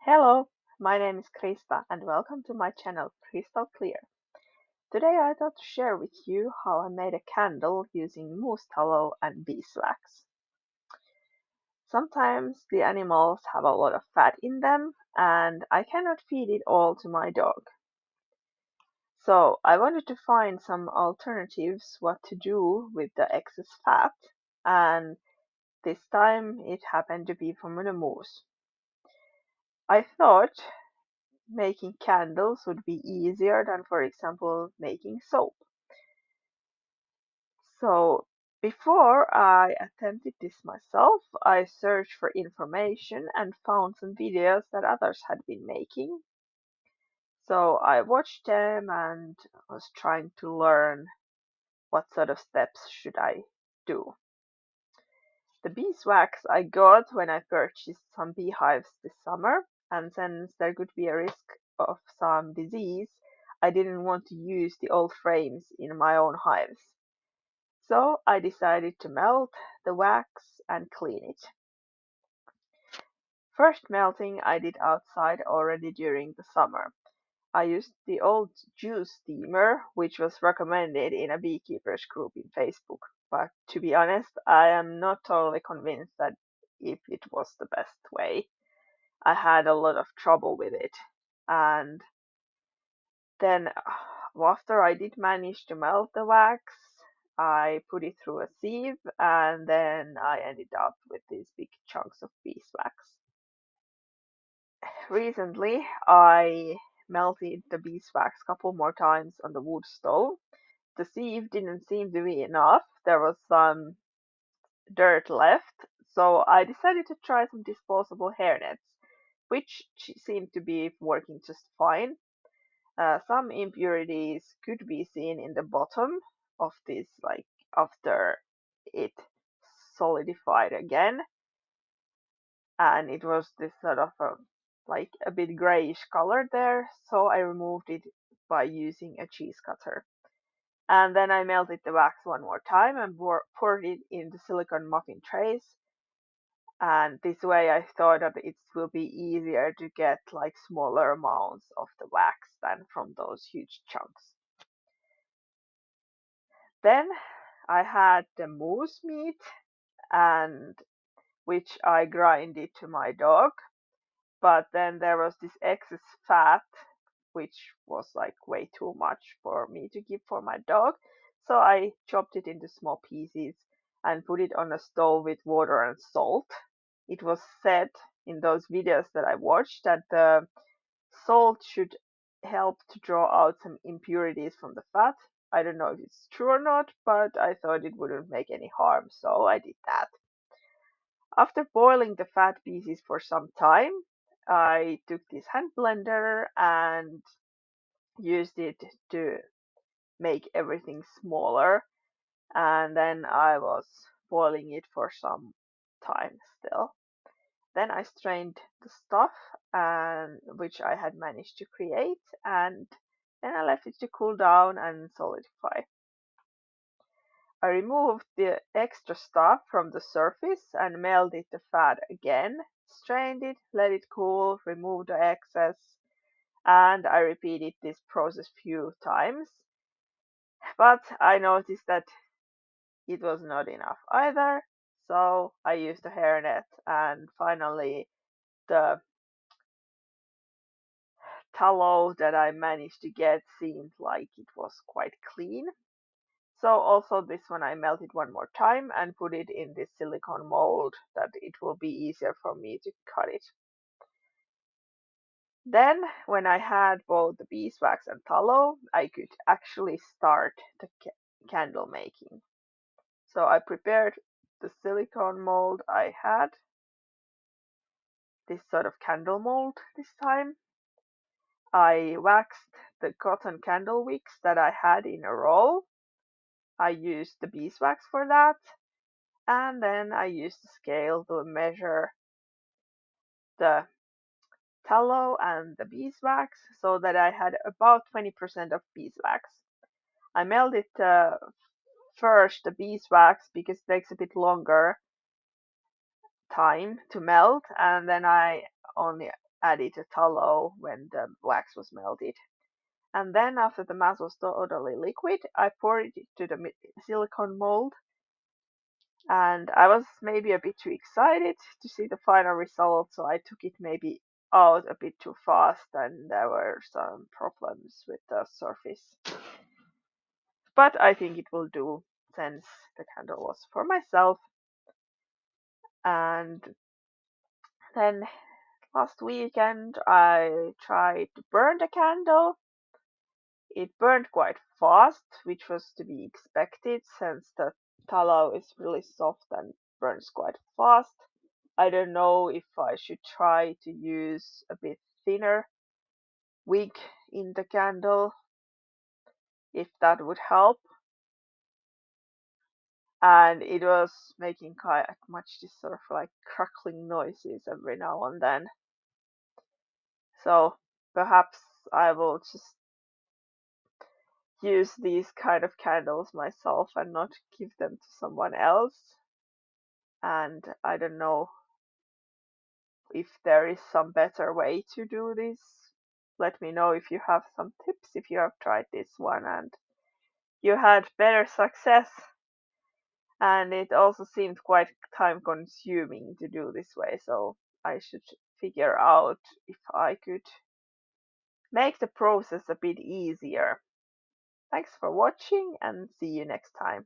Hello, my name is Krista and welcome to my channel Crystal Clear. Today I thought to share with you how I made a candle using moose tallow and beeswax. Sometimes the animals have a lot of fat in them and I cannot feed it all to my dog. So I wanted to find some alternatives what to do with the excess fat, and this time it happened to be from the moose. I thought making candles would be easier than, for example, making soap. So before I attempted this myself, I searched for information and found some videos that others had been making. So I watched them and was trying to learn what sort of steps should I do. The beeswax I got when I purchased some beehives this summer, and since there could be a risk of some disease, I didn't want to use the old frames in my own hives. So I decided to melt the wax and clean it. First melting I did outside already during the summer. I used the old juice steamer, which was recommended in a beekeepers group in Facebook. But to be honest, I am not totally convinced that if it was the best way. I had a lot of trouble with it. And then after I did manage to melt the wax, I put it through a sieve and then I ended up with these big chunks of beeswax. Recently, I melted the beeswax a couple more times on the wood stove. The sieve didn't seem to be enough. There was some dirt left, so I decided to try some disposable hairnets, which seemed to be working just fine. Some impurities could be seen in the bottom of this, like after it solidified again, and it was this sort of like a bit grayish color there, so I removed it by using a cheese cutter. And then I melted the wax one more time and poured it in the silicone muffin trays. And this way I thought that it will be easier to get like smaller amounts of the wax than from those huge chunks. Then I had the moose meat, and which I grinded to my dog. But then there was this excess fat, which was like way too much for me to give for my dog. So I chopped it into small pieces and put it on a stove with water and salt. It was said in those videos that I watched that the salt should help to draw out some impurities from the fat. I don't know if it's true or not, but I thought it wouldn't make any harm, so I did that. After boiling the fat pieces for some time, I took this hand blender and used it to make everything smaller, and then I was boiling it for some time still. Then I strained the stuff and which I had managed to create, and then I left it to cool down and solidify. I removed the extra stuff from the surface and melted the fat again, strained it, let it cool, removed the excess, and I repeated this process few times. But I noticed that it was not enough either, so I used a hairnet, and finally the tallow that I managed to get seemed like it was quite clean. So also this one I melted one more time and put it in this silicone mold that it will be easier for me to cut it. Then when I had both the beeswax and tallow, I could actually start the candle making. So I prepared the silicone mold I had, this sort of candle mold this time. I waxed the cotton candle wicks that I had in a roll. I used the beeswax for that, and then I used the scale to measure the tallow and the beeswax so that I had about 20% of beeswax. I melted first the beeswax because it takes a bit longer time to melt, and then I only added a tallow when the wax was melted. And then after the mass was totally liquid, I poured it into the silicone mold, and I was maybe a bit too excited to see the final result, so I took it maybe out a bit too fast, and there were some problems with the surface. But I think it will do since the candle was for myself. And then last weekend I tried to burn the candle. It burned quite fast, which was to be expected since the tallow is really soft and burns quite fast. I don't know if I should try to use a bit thinner wick in the candle, if that would help. And it was making quite much this sort of like crackling noises every now and then. So perhaps I will just use these kind of candles myself and not give them to someone else. And I don't know if there is some better way to do this. Let me know if you have some tips, if you have tried this one and you had better success. And it also seemed quite time consuming to do this way, so I should figure out if I could make the process a bit easier. Thanks for watching and see you next time.